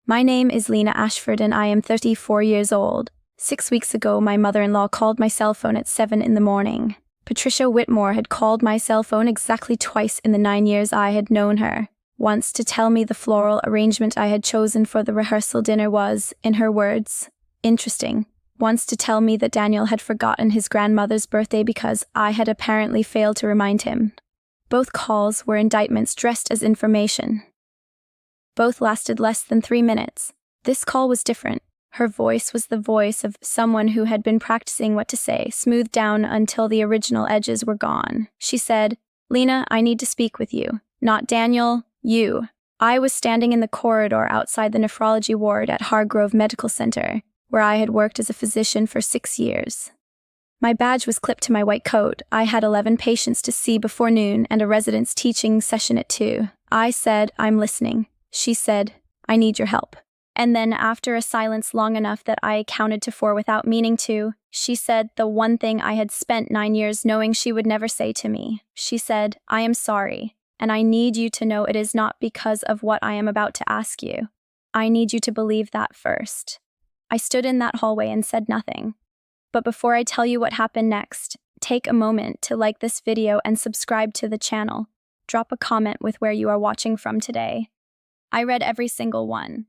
My name is Lena Ashford and I am 34 years old. 6 weeks ago, my mother-in-law called my cell phone at 7 in the morning. Patricia Whitmore had called my cell phone exactly twice in the 9 years I had known her. Once to tell me the floral arrangement I had chosen for the rehearsal dinner was, in her words, interesting. Once to tell me that Daniel had forgotten his grandmother's birthday because I had apparently failed to remind him. Both calls were indictments dressed as information. Both lasted less than 3 minutes. This call was different. Her voice was the voice of someone who had been practicing what to say, smoothed down until the original edges were gone. She said, "Lena, I need to speak with you. Not Daniel, you." I was standing in the corridor outside the nephrology ward at Hargrove Medical Center, where I had worked as a physician for 6 years. My badge was clipped to my white coat. I had 11 patients to see before noon and a residence teaching session at 2. I said, "I'm listening." She said, "I need your help." And then after a silence long enough that I counted to 4 without meaning to, she said the one thing I had spent 9 years knowing she would never say to me. She said, "I am sorry, and I need you to know it is not because of what I am about to ask you. I need you to believe that first." I stood in that hallway and said nothing. But before I tell you what happened next, take a moment to like this video and subscribe to the channel. Drop a comment with where you are watching from today. I read every single one.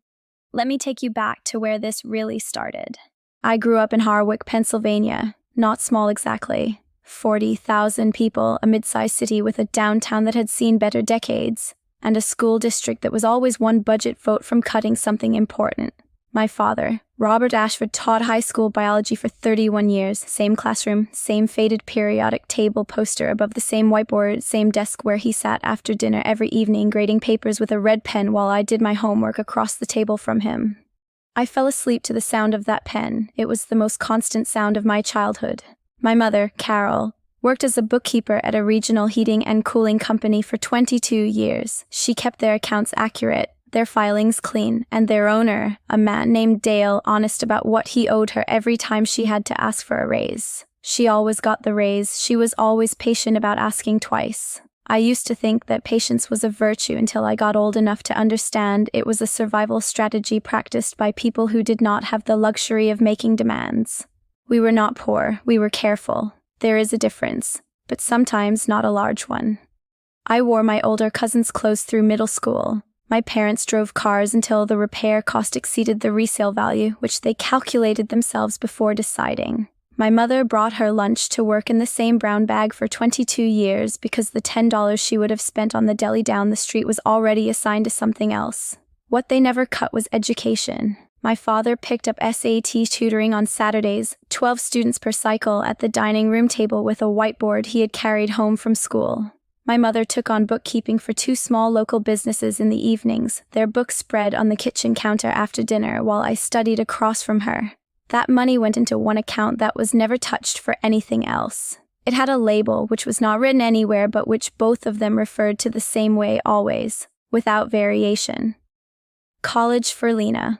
Let me take you back to where this really started. I grew up in Harwick, Pennsylvania. Not small exactly. 40,000 people, a mid-sized city with a downtown that had seen better decades, and a school district that was always one budget vote from cutting something important. My father, Robert Ashford, taught high school biology for 31 years. Same classroom, same faded periodic table poster above the same whiteboard, same desk where he sat after dinner every evening grading papers with a red pen while I did my homework across the table from him. I fell asleep to the sound of that pen. It was the most constant sound of my childhood. My mother, Carol, worked as a bookkeeper at a regional heating and cooling company for 22 years. She kept their accounts accurate, their filings clean, and their owner, a man named Dale, honest about what he owed her every time she had to ask for a raise. She always got the raise. She was always patient about asking twice. I used to think that patience was a virtue until I got old enough to understand it was a survival strategy practiced by people who did not have the luxury of making demands. We were not poor, we were careful. There is a difference, but sometimes not a large one. I wore my older cousin's clothes through middle school. My parents drove cars until the repair cost exceeded the resale value, which they calculated themselves before deciding. My mother brought her lunch to work in the same brown bag for 22 years because the $10 she would have spent on the deli down the street was already assigned to something else. What they never cut was education. My father picked up SAT tutoring on Saturdays, 12 students per cycle at the dining room table with a whiteboard he had carried home from school. My mother took on bookkeeping for 2 small local businesses in the evenings, their books spread on the kitchen counter after dinner while I studied across from her. That money went into one account that was never touched for anything else. It had a label which was not written anywhere but which both of them referred to the same way always, without variation. College for Lena.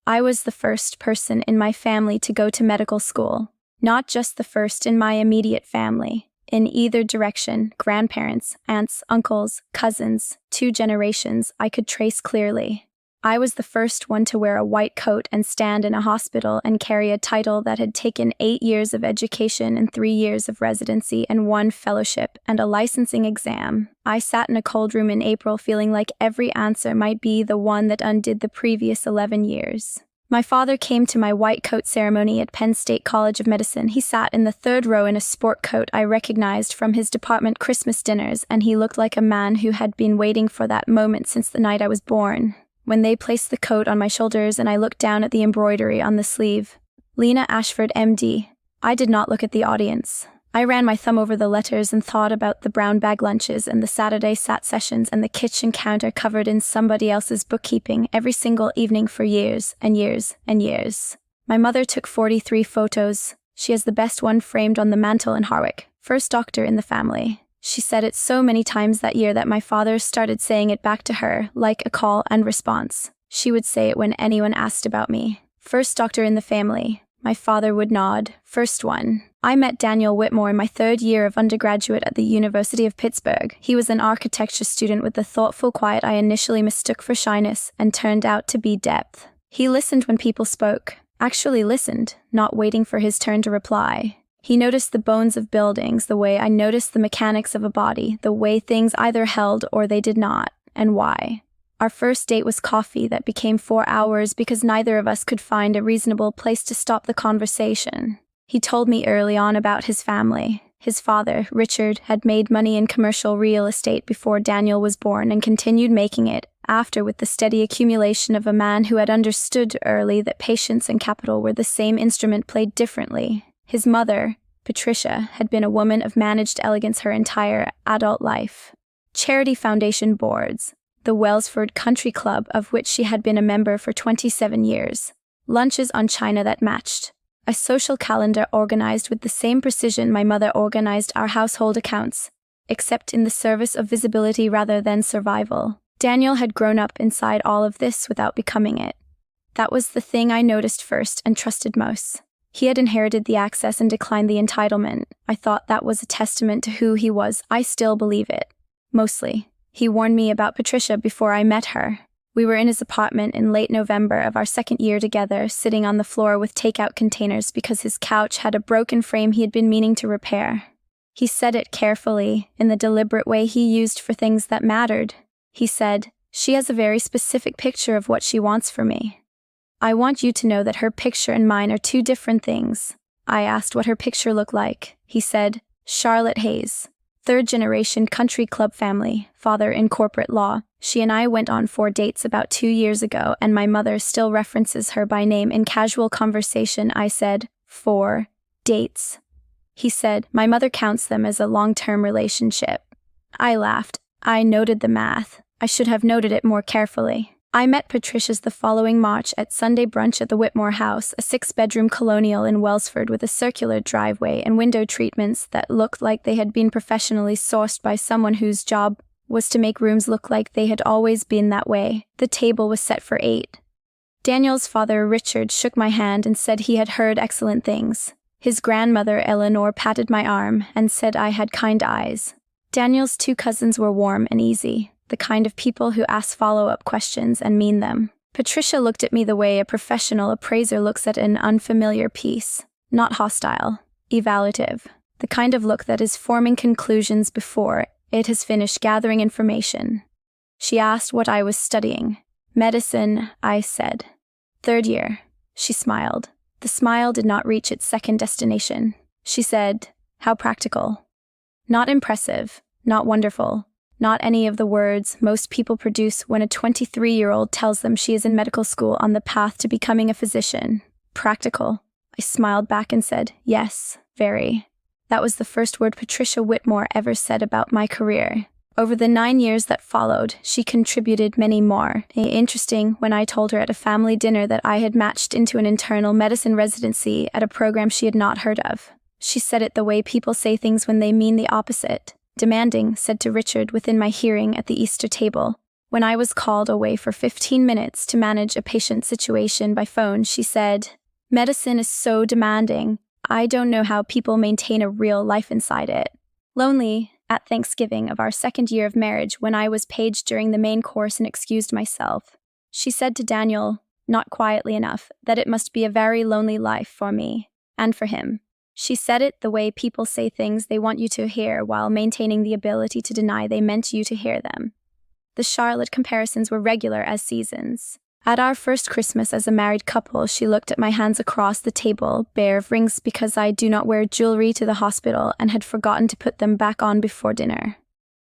I was the first person in my family to go to medical school, not just the first in my immediate family. In either direction, grandparents, aunts, uncles, cousins, 2 generations, I could trace clearly. I was the first one to wear a white coat and stand in a hospital and carry a title that had taken 8 years of education and 3 years of residency and 1 fellowship and a licensing exam. I sat in a cold room in April feeling like every answer might be the one that undid the previous 11 years. My father came to my white coat ceremony at Penn State College of Medicine. He sat in the 3rd row in a sport coat I recognized from his department Christmas dinners, and he looked like a man who had been waiting for that moment since the night I was born. When they placed the coat on my shoulders and I looked down at the embroidery on the sleeve, Lena Ashford, MD, I did not look at the audience. I ran my thumb over the letters and thought about the brown bag lunches and the Saturday SAT sessions and the kitchen counter covered in somebody else's bookkeeping every single evening for years and years and years. My mother took 43 photos. She has the best one framed on the mantle in Harwick. First doctor in the family. She said it so many times that year that my father started saying it back to her, like a call and response. She would say it when anyone asked about me. First doctor in the family. My father would nod. First one. I met Daniel Whitmore in my third year of undergraduate at the University of Pittsburgh. He was an architecture student with the thoughtful quiet I initially mistook for shyness and turned out to be depth. He listened when people spoke, actually listened, not waiting for his turn to reply. He noticed the bones of buildings the way I noticed the mechanics of a body, the way things either held or they did not, and why. Our first date was coffee that became 4 hours because neither of us could find a reasonable place to stop the conversation. He told me early on about his family. His father, Richard, had made money in commercial real estate before Daniel was born and continued making it after with the steady accumulation of a man who had understood early that patience and capital were the same instrument played differently. His mother, Patricia, had been a woman of managed elegance her entire adult life. Charity foundation boards, the Wellsford Country Club of which she had been a member for 27 years, lunches on china that matched, a social calendar organized with the same precision my mother organized our household accounts, except in the service of visibility rather than survival. Daniel had grown up inside all of this without becoming it. That was the thing I noticed first and trusted most. He had inherited the access and declined the entitlement. I thought that was a testament to who he was. I still believe it. Mostly. He warned me about Patricia before I met her. We were in his apartment in late November of our second year together, sitting on the floor with takeout containers because his couch had a broken frame he had been meaning to repair. He said it carefully, in the deliberate way he used for things that mattered. He said, "She has a very specific picture of what she wants for me. I want you to know that her picture and mine are two different things." I asked what her picture looked like. He said, "Charlotte Hayes, third-generation country club family, father in corporate law. She and I went on 4 dates about 2 years ago, and my mother still references her by name in casual conversation." I said, 4 dates. He said, "My mother counts them as a long-term relationship." I laughed. I noted the math. I should have noted it more carefully. I met Patricia's the following March at Sunday brunch at the Whitmore House, a 6-bedroom colonial in Wellsford with a circular driveway and window treatments that looked like they had been professionally sourced by someone whose job was to make rooms look like they had always been that way. The table was set for 8. Daniel's father, Richard, shook my hand and said he had heard excellent things. His grandmother, Eleanor, patted my arm and said I had kind eyes. Daniel's 2 cousins were warm and easy, the kind of people who ask follow-up questions and mean them. Patricia looked at me the way a professional appraiser looks at an unfamiliar piece. Not hostile, evaluative, the kind of look that is forming conclusions before it has finished gathering information. She asked what I was studying. "Medicine," I said. "3rd year." She smiled. The smile did not reach its second destination. She said, "How practical." Not impressive, not wonderful. Not any of the words most people produce when a 23-year-old tells them she is in medical school on the path to becoming a physician. Practical. I smiled back and said, "Yes, very." That was the first word Patricia Whitmore ever said about my career. Over the 9 years that followed, she contributed many more. Interesting when I told her at a family dinner that I had matched into an internal medicine residency at a program she had not heard of. She said it the way people say things when they mean the opposite. Demanding, said to Richard within my hearing at the Easter table. When I was called away for 15 minutes to manage a patient situation by phone, she said, "Medicine is so demanding. I don't know how people maintain a real life inside it." Lonely, at Thanksgiving of our 2nd year of marriage when I was paged during the main course and excused myself, she said to Daniel, not quietly enough, that it must be a very lonely life for me, and for him. She said it the way people say things they want you to hear while maintaining the ability to deny they meant you to hear them. The Charlotte comparisons were regular as seasons. At our first Christmas as a married couple, she looked at my hands across the table, bare of rings because I do not wear jewelry to the hospital and had forgotten to put them back on before dinner.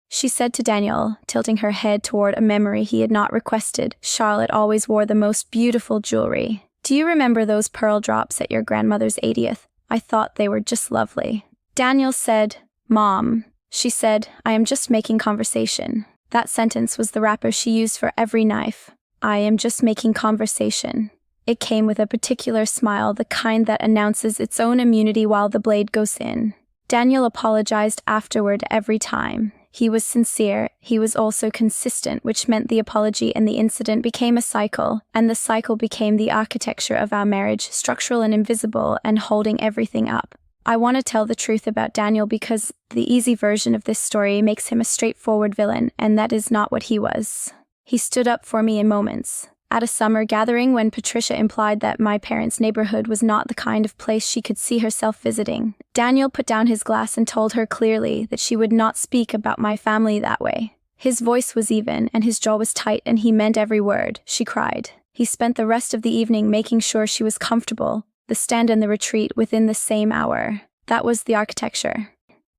She said to Daniel, tilting her head toward a memory he had not requested, "Charlotte always wore the most beautiful jewelry. Do you remember those pearl drops at your grandmother's 80th? I thought they were just lovely." Daniel said, "Mom." She said, "I am just making conversation." That sentence was the wrapper she used for every knife. I am just making conversation. It came with a particular smile, the kind that announces its own immunity while the blade goes in. Daniel apologized afterward every time. He was sincere, he was also consistent, which meant the apology and the incident became a cycle, and the cycle became the architecture of our marriage, structural and invisible, and holding everything up. I want to tell the truth about Daniel because the easy version of this story makes him a straightforward villain, and that is not what he was. He stood up for me in moments. At a summer gathering when Patricia implied that my parents' neighborhood was not the kind of place she could see herself visiting, Daniel put down his glass and told her clearly that she would not speak about my family that way. His voice was even, and his jaw was tight, and he meant every word, she cried. He spent the rest of the evening making sure she was comfortable, the stand and the retreat within the same hour. That was the architecture.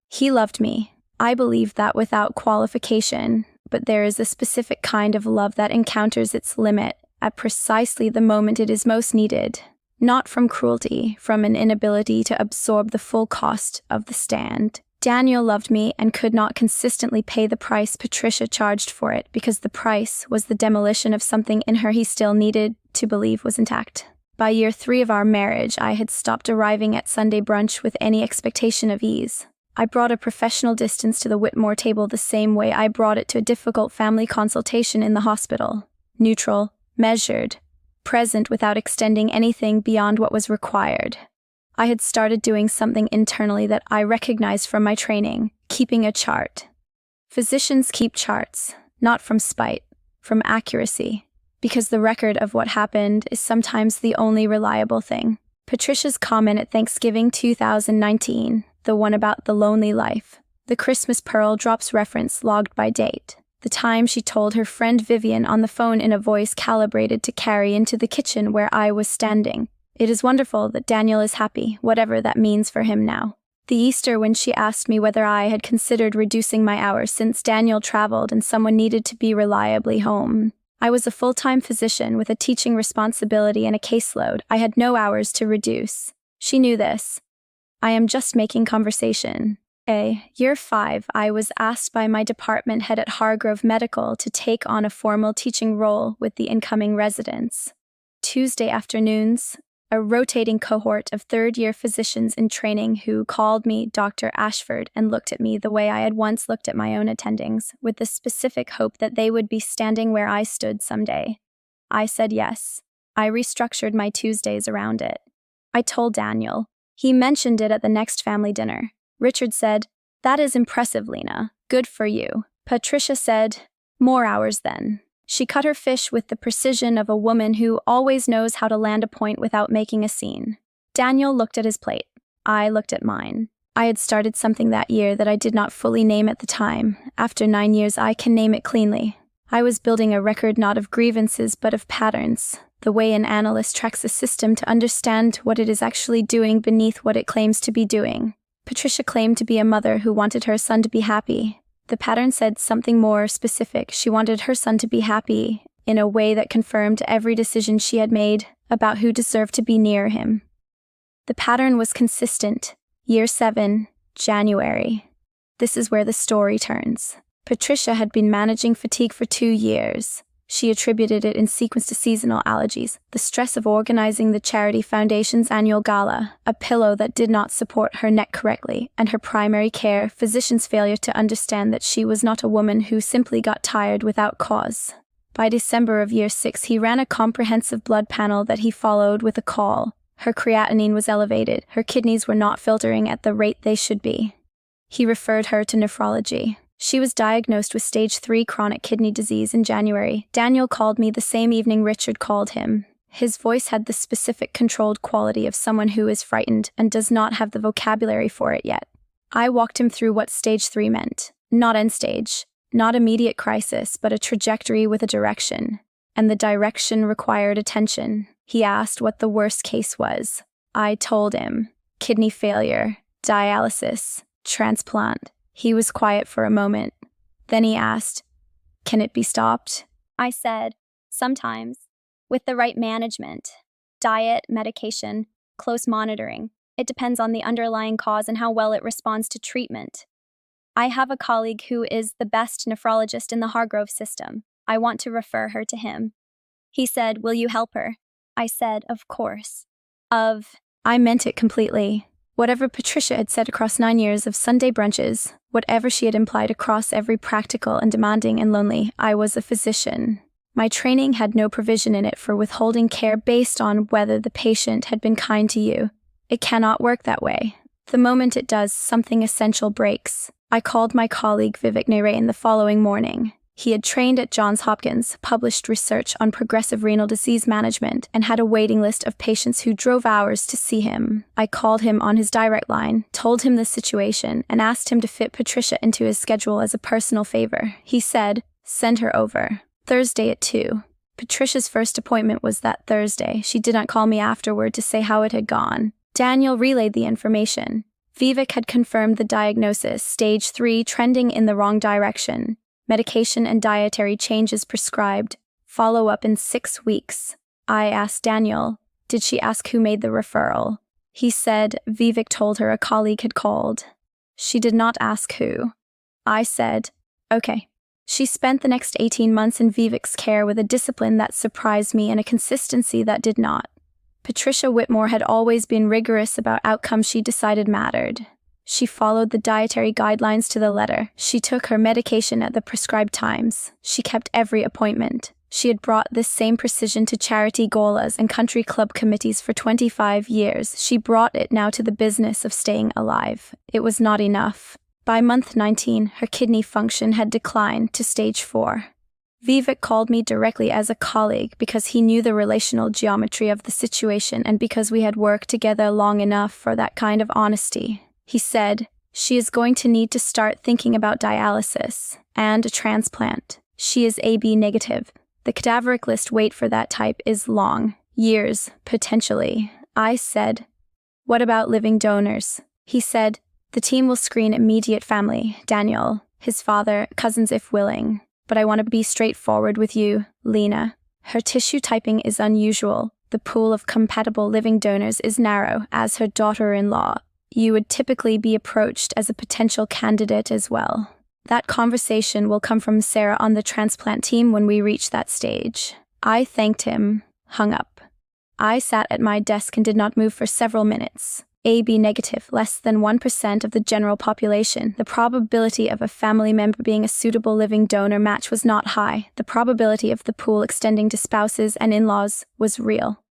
He loved me. I believe that without qualification, but there is a specific kind of love that encounters its limit at precisely the moment it is most needed. Not from cruelty, from an inability to absorb the full cost of the stand. Daniel loved me and could not consistently pay the price Patricia charged for it because the price was the demolition of something in her he still needed to believe was intact. By year 3 of our marriage, I had stopped arriving at Sunday brunch with any expectation of ease. I brought a professional distance to the Whitmore table the same way I brought it to a difficult family consultation in the hospital. Neutral, measured, present without extending anything beyond what was required. I had started doing something internally that I recognized from my training, keeping a chart. Physicians keep charts, not from spite, from accuracy, because the record of what happened is sometimes the only reliable thing. Patricia's comment at Thanksgiving 2019, the one about the lonely life, the Christmas Pearl drops reference logged by date, the time she told her friend Vivian on the phone in a voice calibrated to carry into the kitchen where I was standing. It is wonderful that Daniel is happy, whatever that means for him now. The Easter when she asked me whether I had considered reducing my hours since Daniel traveled and someone needed to be reliably home. I was a full-time physician with a teaching responsibility and a caseload. I had no hours to reduce. She knew this. I am just making conversation. Year 5, I was asked by my department head at Hargrove Medical to take on a formal teaching role with the incoming residents. Tuesday afternoons, a rotating cohort of third-year physicians in training who called me Dr. Ashford and looked at me the way I had once looked at my own attendings, with the specific hope that they would be standing where I stood someday. I said yes. I restructured my Tuesdays around it. I told Daniel. He mentioned it at the next family dinner. Richard said, "That is impressive, Lena. Good for you." Patricia said, "More hours then." She cut her fish with the precision of a woman who always knows how to land a point without making a scene. Daniel looked at his plate. I looked at mine. I had started something that year that I did not fully name at the time. After 9 years, I can name it cleanly. I was building a record not of grievances but of patterns, the way an analyst tracks a system to understand what it is actually doing beneath what it claims to be doing. Patricia claimed to be a mother who wanted her son to be happy. The pattern said something more specific. She wanted her son to be happy in a way that confirmed every decision she had made about who deserved to be near him. The pattern was consistent. Year 7, January. This is where the story turns. Patricia had been managing fatigue for 2 years. She attributed it in sequence to seasonal allergies, the stress of organizing the Charity Foundation's annual gala, a pillow that did not support her neck correctly, and her primary care physician's failure to understand that she was not a woman who simply got tired without cause. By December of year 6, he ran a comprehensive blood panel that he followed with a call. Her creatinine was elevated. Her kidneys were not filtering at the rate they should be. He referred her to nephrology. She was diagnosed with stage 3 chronic kidney disease in January. Daniel called me the same evening Richard called him. His voice had the specific controlled quality of someone who is frightened and does not have the vocabulary for it yet. I walked him through what stage 3 meant. Not end stage, not immediate crisis, but a trajectory with a direction. And the direction required attention. He asked what the worst case was. I told him. Kidney failure, dialysis, transplant. He was quiet for a moment. Then he asked, "Can it be stopped?" I said, "Sometimes. With the right management. Diet, medication, close monitoring. It depends on the underlying cause and how well it responds to treatment. I have a colleague who is the best nephrologist in the Hargrove system. I want to refer her to him." He said, "Will you help her?" I said, "Of course." I meant it completely. Whatever Patricia had said across 9 years of Sunday brunches, whatever she had implied across every practical and demanding and lonely, I was a physician. My training had no provision in it for withholding care based on whether the patient had been kind to you. It cannot work that way. The moment it does, something essential breaks. I called my colleague Vivek Narayan the following morning. He had trained at Johns Hopkins, published research on progressive renal disease management, and had a waiting list of patients who drove hours to see him. I called him on his direct line, told him the situation, and asked him to fit Patricia into his schedule as a personal favor. He said, "Send her over. Thursday at 2. Patricia's first appointment was that Thursday. She did not call me afterward to say how it had gone. Daniel relayed the information. Vivek had confirmed the diagnosis, stage 3, trending in the wrong direction. Medication and dietary changes prescribed. Follow-up in 6 weeks. I asked Daniel, did she ask who made the referral? He said Vivek told her a colleague had called. She did not ask who. I said, okay. She spent the next 18 months in Vivek's care with a discipline that surprised me and a consistency that did not. Patricia Whitmore had always been rigorous about outcomes she decided mattered. She followed the dietary guidelines to the letter. She took her medication at the prescribed times. She kept every appointment. She had brought this same precision to charity galas and country club committees for 25 years. She brought it now to the business of staying alive. It was not enough. By month 19, her kidney function had declined to stage 4. Vivek called me directly as a colleague because he knew the relational geometry of the situation and because we had worked together long enough for that kind of honesty. He said, she is going to need to start thinking about dialysis and a transplant. She is AB negative. The cadaveric list wait for that type is long. Years, potentially. I said, what about living donors? He said, the team will screen immediate family, Daniel, his father, cousins if willing. But I want to be straightforward with you, Lena. Her tissue typing is unusual. The pool of compatible living donors is narrow, as her daughter-in-law. You would typically be approached as a potential candidate as well. That conversation will come from Sarah on the transplant team when we reach that stage. I thanked him, hung up. I sat at my desk and did not move for several minutes. AB negative, less than 1% of the general population. The probability of a family member being a suitable living donor match was not high. The probability of the pool extending to spouses and in-laws was real.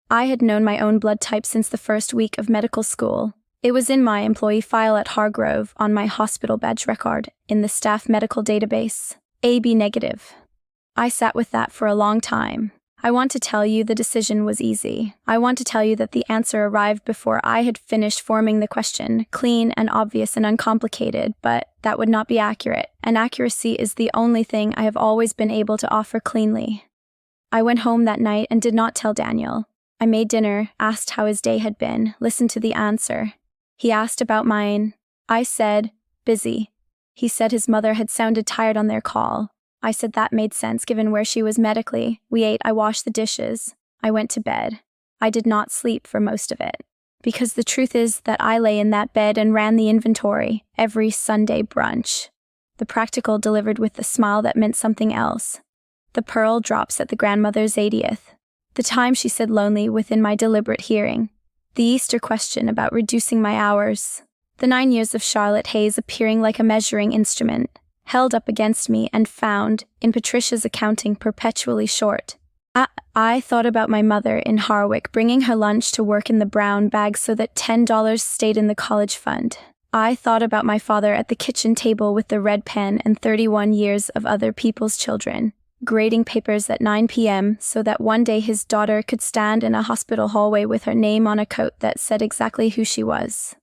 I had known my own blood type since the first week of medical school. It was in my employee file at Hargrove, on my hospital badge record, in the staff medical database. AB negative. I sat with that for a long time. I want to tell you the decision was easy. I want to tell you that the answer arrived before I had finished forming the question, clean and obvious and uncomplicated, but that would not be accurate, and accuracy is the only thing I have always been able to offer cleanly. I went home that night and did not tell Daniel. I made dinner, asked how his day had been, listened to the answer. He asked about mine. I said, busy. He said his mother had sounded tired on their call. I said that made sense given where she was medically. We ate, I washed the dishes. I went to bed. I did not sleep for most of it. Because the truth is that I lay in that bed and ran the inventory every Sunday brunch. The practical delivered with the smile that meant something else. The pearl drops at the grandmother's 80th. The time she said lonely within my deliberate hearing. The Easter question about reducing my hours. The 9 years of Charlotte Hayes appearing like a measuring instrument, held up against me and found, in Patricia's accounting, perpetually short. I thought about my mother in Harwick bringing her lunch to work in the brown bag so that $10 stayed in the college fund. I thought about my father at the kitchen table with the red pen and 31 years of other people's children, grading papers at 9 p.m. so that one day his daughter could stand in a hospital hallway with her name on a coat that said exactly who she was.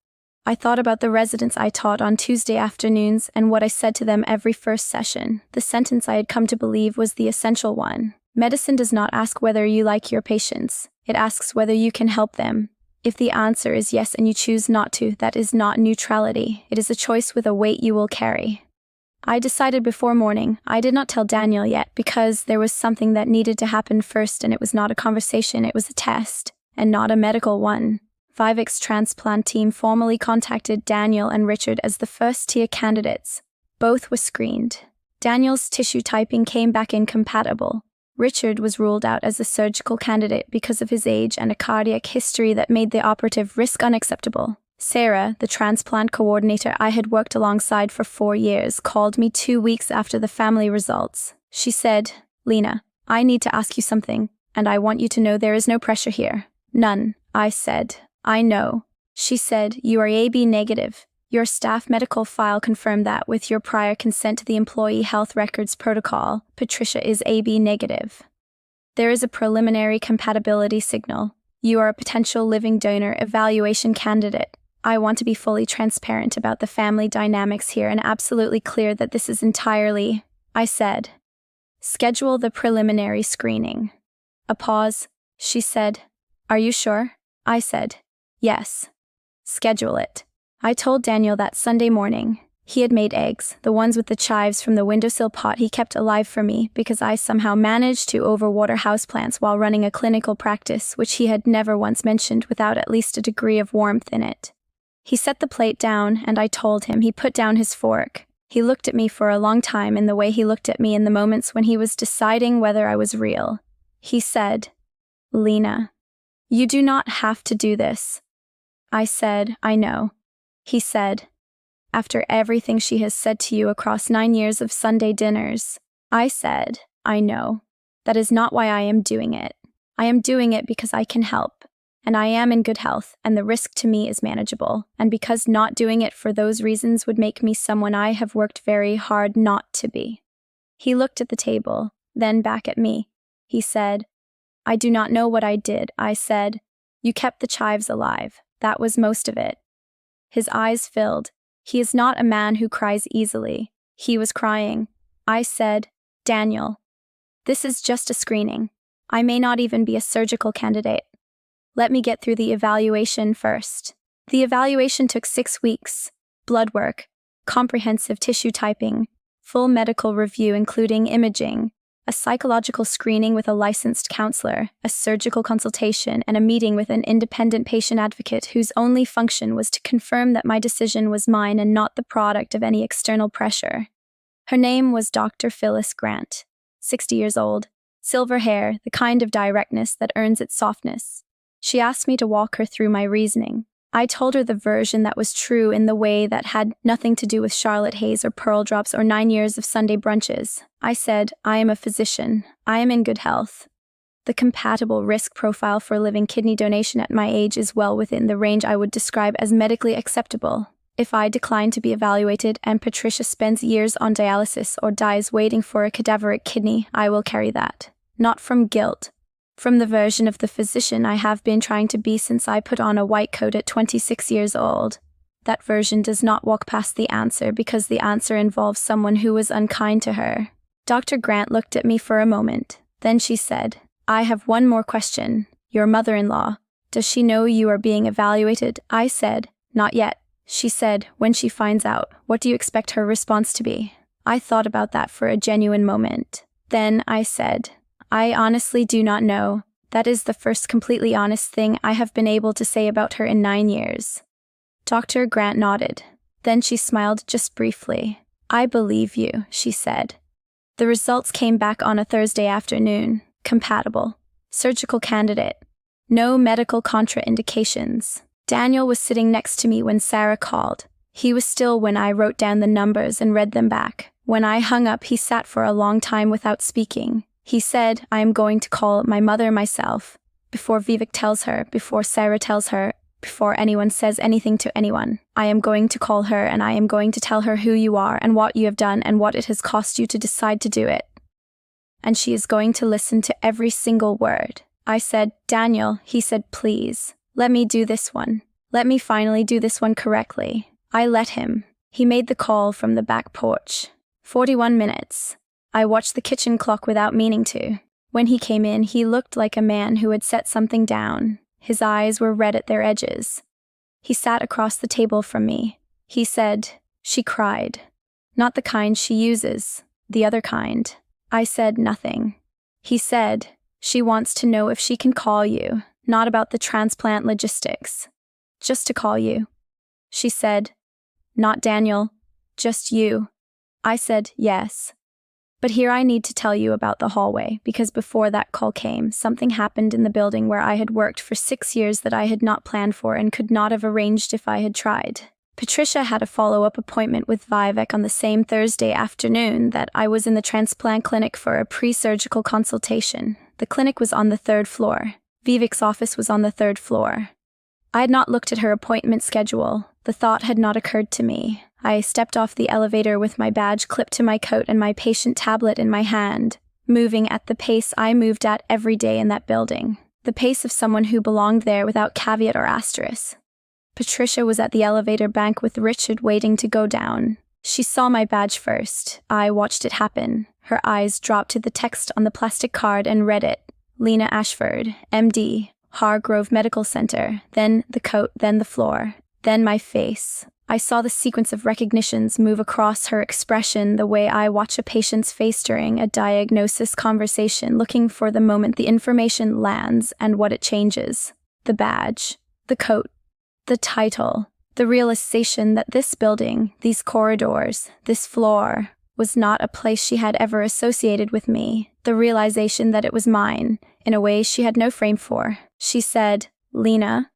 I thought about the residents I taught on Tuesday afternoons and what I said to them every first session. The sentence I had come to believe was the essential one. Medicine does not ask whether you like your patients. It asks whether you can help them. If the answer is yes and you choose not to, that is not neutrality. It is a choice with a weight you will carry. I decided before morning. I did not tell Daniel yet because there was something that needed to happen first, and it was not a conversation, it was a test, and not a medical one. Vivek's transplant team formally contacted Daniel and Richard as the first-tier candidates. Both were screened. Daniel's tissue typing came back incompatible. Richard was ruled out as a surgical candidate because of his age and a cardiac history that made the operative risk unacceptable. Sarah, the transplant coordinator I had worked alongside for 4 years, called me 2 weeks after the family results. She said, Lena, I need to ask you something, and I want you to know there is no pressure here. None, I said. I know. She said, "You are AB negative. Your staff medical file confirmed that with your prior consent to the Employee Health Records Protocol, Patricia is AB negative. There is a preliminary compatibility signal. You are a potential living donor evaluation candidate. I want to be fully transparent about the family dynamics here and absolutely clear that this is entirely," I said. "Schedule the preliminary screening." A pause. She said, "Are you sure?" I said, "Yes." "Schedule it." I told Daniel that Sunday morning. He had made eggs, the ones with the chives from the windowsill pot he kept alive for me because I somehow managed to overwater houseplants while running a clinical practice which he had never once mentioned without at least a degree of warmth in it. He set the plate down, and I told him. He put down his fork. He looked at me for a long time in the way he looked at me in the moments when he was deciding whether I was real. He said, "Lena, you do not have to do this." I said, "I know." He said, "After everything she has said to you across 9 years of Sunday dinners." I said, "I know. That is not why I am doing it. I am doing it because I can help, and I am in good health, and the risk to me is manageable, and because not doing it for those reasons would make me someone I have worked very hard not to be." He looked at the table, then back at me. He said, "I do not know what I did." I said, "You kept the chives alive. That was most of it." His eyes filled. He is not a man who cries easily. He was crying. I said, "Daniel, this is just a screening. I may not even be a surgical candidate. Let me get through the evaluation first." The evaluation took 6 weeks. Blood work, comprehensive tissue typing, full medical review including imaging, a psychological screening with a licensed counselor, a surgical consultation, and a meeting with an independent patient advocate whose only function was to confirm that my decision was mine and not the product of any external pressure. Her name was Dr. Phyllis Grant, 60 years old, silver hair, the kind of directness that earns its softness. She asked me to walk her through my reasoning. I told her the version that was true in the way that had nothing to do with Charlotte Hayes or Pearl Drops or 9 years of Sunday brunches. I said, "I am a physician. I am in good health. The compatible risk profile for living kidney donation at my age is well within the range I would describe as medically acceptable. If I decline to be evaluated and Patricia spends years on dialysis or dies waiting for a cadaveric kidney, I will carry that. Not from guilt. From the version of the physician I have been trying to be since I put on a white coat at 26 years old. That version does not walk past the answer because the answer involves someone who was unkind to her." Dr. Grant looked at me for a moment. Then she said, "I have one more question. Your mother-in-law, does she know you are being evaluated?" I said, "Not yet." She said, "When she finds out, what do you expect her response to be?" I thought about that for a genuine moment. Then I said, "I honestly do not know. That is the first completely honest thing I have been able to say about her in 9 years. Dr. Grant nodded. Then she smiled just briefly. "I believe you," she said. The results came back on a Thursday afternoon. Compatible. Surgical candidate. No medical contraindications. Daniel was sitting next to me when Sarah called. He was still when I wrote down the numbers and read them back. When I hung up, he sat for a long time without speaking. He said, "I am going to call my mother myself. Before Vivek tells her, before Sarah tells her, before anyone says anything to anyone. I am going to call her and I am going to tell her who you are and what you have done and what it has cost you to decide to do it. And she is going to listen to every single word." I said, "Daniel," he said, "please, let me do this one. Let me finally do this one correctly." I let him. He made the call from the back porch. 41 minutes. I watched the kitchen clock without meaning to. When he came in, he looked like a man who had set something down. His eyes were red at their edges. He sat across the table from me. He said, "She cried. Not the kind she uses, the other kind." I said nothing. He said, "She wants to know if she can call you, not about the transplant logistics. Just to call you." She said, "Not Daniel, just you." I said, "Yes." But here I need to tell you about the hallway, because before that call came, something happened in the building where I had worked for 6 years that I had not planned for and could not have arranged if I had tried. Patricia had a follow-up appointment with Vivek on the same Thursday afternoon that I was in the transplant clinic for a pre-surgical consultation. The clinic was on the 3rd floor. Vivek's office was on the 3rd floor. I had not looked at her appointment schedule. The thought had not occurred to me. I stepped off the elevator with my badge clipped to my coat and my patient tablet in my hand, moving at the pace I moved at every day in that building. The pace of someone who belonged there without caveat or asterisk. Patricia was at the elevator bank with Richard waiting to go down. She saw my badge first. I watched it happen. Her eyes dropped to the text on the plastic card and read it. Lena Ashford, MD, Hargrove Medical Center, then the coat, then the floor, then my face. I saw the sequence of recognitions move across her expression the way I watch a patient's face during a diagnosis conversation, looking for the moment the information lands and what it changes. The badge, the coat, the title, the realization that this building, these corridors, this floor, was not a place she had ever associated with me. The realization that it was mine, in a way she had no frame for. She said, "Lena."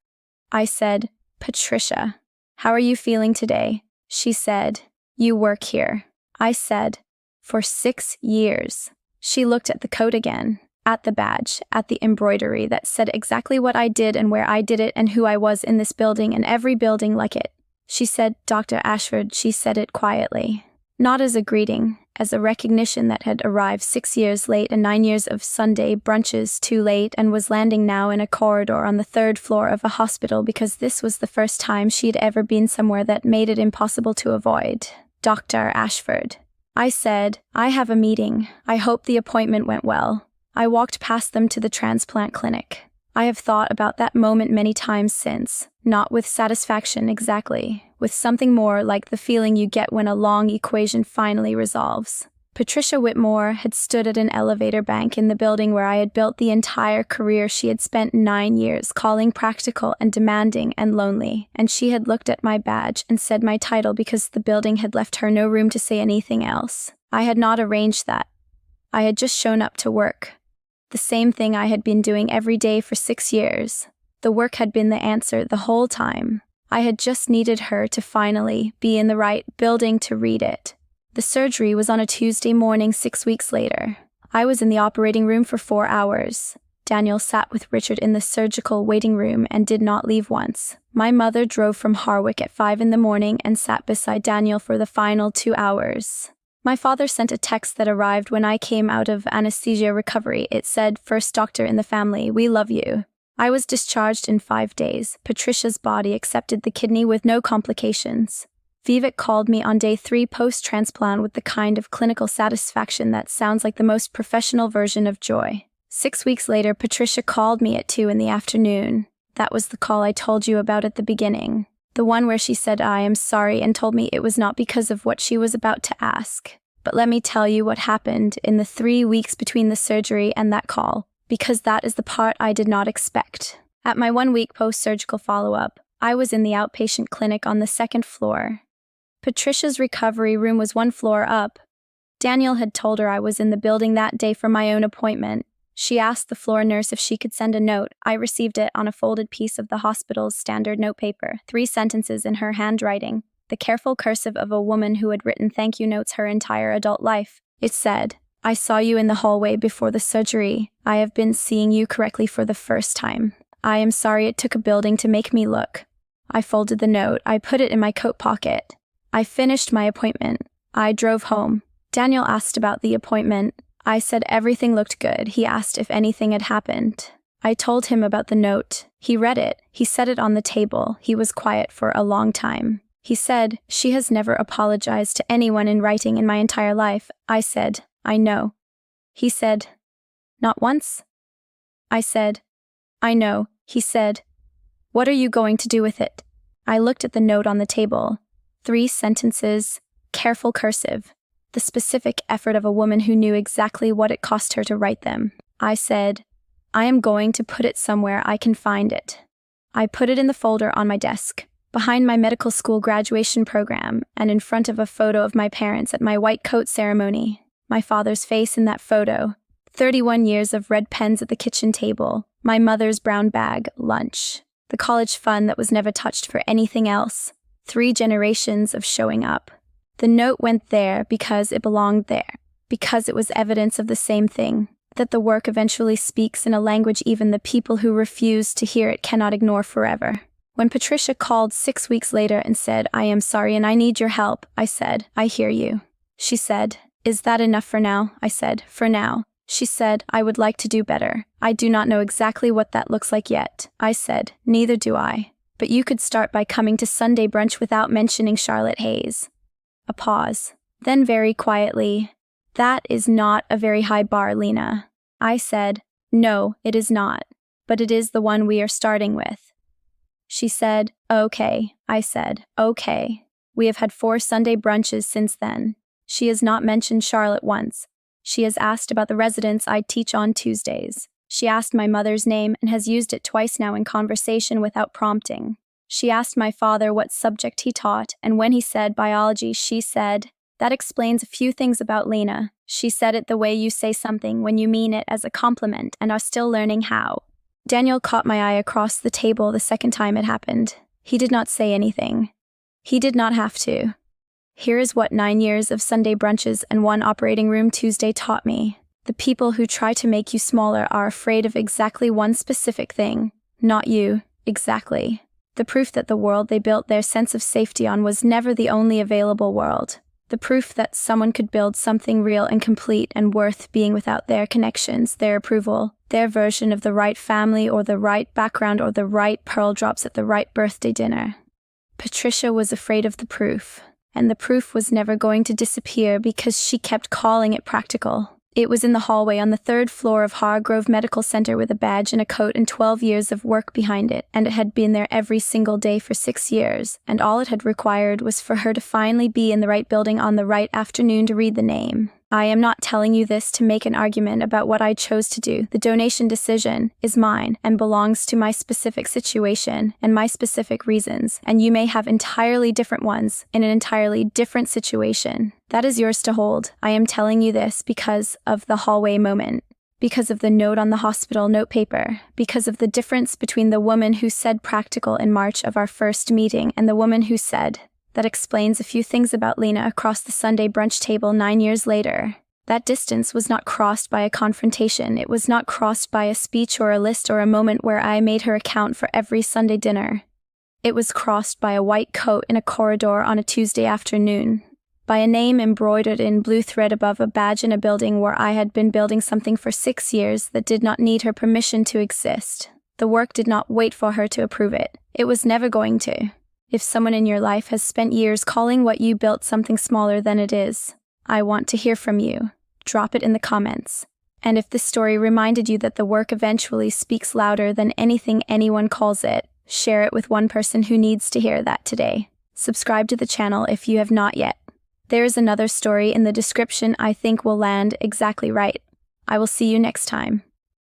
I said, "Patricia. How are you feeling today?" She said, "You work here." I said, "For 6 years." She looked at the coat again, at the badge, at the embroidery that said exactly what I did and where I did it and who I was in this building and every building like it. She said, "Dr. Ashford." She said it quietly. Not as a greeting, as a recognition that had arrived 6 years late and 9 years of Sunday brunches too late and was landing now in a corridor on the 3rd floor of a hospital because this was the first time she had ever been somewhere that made it impossible to avoid. "Dr. Ashford." I said, "I have a meeting. I hope the appointment went well." I walked past them to the transplant clinic. I have thought about that moment many times since, not with satisfaction exactly, with something more like the feeling you get when a long equation finally resolves. Patricia Whitmore had stood at an elevator bank in the building where I had built the entire career she had spent 9 years calling practical and demanding and lonely, and she had looked at my badge and said my title because the building had left her no room to say anything else. I had not arranged that. I had just shown up to work. The same thing I had been doing every day for 6 years. The work had been the answer the whole time. I had just needed her to finally be in the right building to read it. The surgery was on a Tuesday morning 6 weeks later. I was in the operating room for 4 hours. Daniel sat with Richard in the surgical waiting room and did not leave once. My mother drove from Harwick at 5 in the morning and sat beside Daniel for the final 2 hours. My father sent a text that arrived when I came out of anesthesia recovery. It said, "First doctor in the family, we love you." I was discharged in 5 days. Patricia's body accepted the kidney with no complications. Vivek called me on day 3 post-transplant with the kind of clinical satisfaction that sounds like the most professional version of joy. 6 weeks later, Patricia called me at 2 in the afternoon. That was the call I told you about at the beginning. The one where she said, "I am sorry," and told me it was not because of what she was about to ask. But let me tell you what happened in the 3 weeks between the surgery and that call, because that is the part I did not expect. At my 1-week post-surgical follow-up, I was in the outpatient clinic on the 2nd floor. Patricia's recovery room was 1 floor up. Daniel had told her I was in the building that day for my own appointment. She asked the floor nurse if she could send a note. I received it on a folded piece of the hospital's standard notepaper, 3 sentences in her handwriting, the careful cursive of a woman who had written thank you notes her entire adult life. It said, "I saw you in the hallway before the surgery. I have been seeing you correctly for the first time. I am sorry it took a building to make me look." I folded the note. I put it in my coat pocket. I finished my appointment. I drove home. Daniel asked about the appointment. I said everything looked good. He asked if anything had happened. I told him about the note. He read it. He set it on the table. He was quiet for a long time. He said, "She has never apologized to anyone in writing in my entire life." I said, "I know." He said, "Not once?" I said, "I know." He said, "What are you going to do with it?" I looked at the note on the table. 3 sentences, careful cursive. The specific effort of a woman who knew exactly what it cost her to write them. I said, "I am going to put it somewhere I can find it." I put it in the folder on my desk, behind my medical school graduation program, and in front of a photo of my parents at my white coat ceremony. My father's face in that photo, 31 years of red pens at the kitchen table, my mother's brown bag, lunch, the college fund that was never touched for anything else, 3 generations of showing up. The note went there because it belonged there, because it was evidence of the same thing, that the work eventually speaks in a language even the people who refuse to hear it cannot ignore forever. When Patricia called 6 weeks later and said, "I am sorry and I need your help," I said, "I hear you." She said, "Is that enough for now?" I said, "For now." She said, "I would like to do better. I do not know exactly what that looks like yet." I said, "Neither do I. But you could start by coming to Sunday brunch without mentioning Charlotte Hayes." A pause. Then very quietly, "That is not a very high bar, Lena." I said, "No, it is not. But it is the one we are starting with." She said, "Okay." I said, "Okay." We have had 4 Sunday brunches since then. She has not mentioned Charlotte once. She has asked about the residence I teach on Tuesdays. She asked my mother's name and has used it twice now in conversation without prompting. She asked my father what subject he taught, and when he said biology, she said, "That explains a few things about Lena." She said it the way you say something when you mean it as a compliment and are still learning how. Daniel caught my eye across the table the second time it happened. He did not say anything. He did not have to. Here is what 9 years of Sunday brunches and 1 operating room Tuesday taught me. The people who try to make you smaller are afraid of exactly one specific thing. Not you, exactly. The proof that the world they built their sense of safety on was never the only available world. The proof that someone could build something real and complete and worth being without their connections, their approval, their version of the right family or the right background or the right pearl drops at the right birthday dinner. Patricia was afraid of the proof, and the proof was never going to disappear because she kept calling it practical. It was in the hallway on the 3rd floor of Hargrove Medical Center with a badge and a coat and 12 years of work behind it, and it had been there every single day for 6 years, and all it had required was for her to finally be in the right building on the right afternoon to read the name. I am not telling you this to make an argument about what I chose to do. The donation decision is mine and belongs to my specific situation and my specific reasons, and you may have entirely different ones in an entirely different situation. That is yours to hold. I am telling you this because of the hallway moment, because of the note on the hospital notepaper, because of the difference between the woman who said practical in March of our first meeting and the woman who said, "That explains a few things about Lena" across the Sunday brunch table 9 years later. That distance was not crossed by a confrontation. It was not crossed by a speech or a list or a moment where I made her account for every Sunday dinner. It was crossed by a white coat in a corridor on a Tuesday afternoon, by a name embroidered in blue thread above a badge in a building where I had been building something for 6 years that did not need her permission to exist. The work did not wait for her to approve it. It was never going to. If someone in your life has spent years calling what you built something smaller than it is, I want to hear from you. Drop it in the comments. And if this story reminded you that the work eventually speaks louder than anything anyone calls it, share it with one person who needs to hear that today. Subscribe to the channel if you have not yet. There is another story in the description I think will land exactly right. I will see you next time.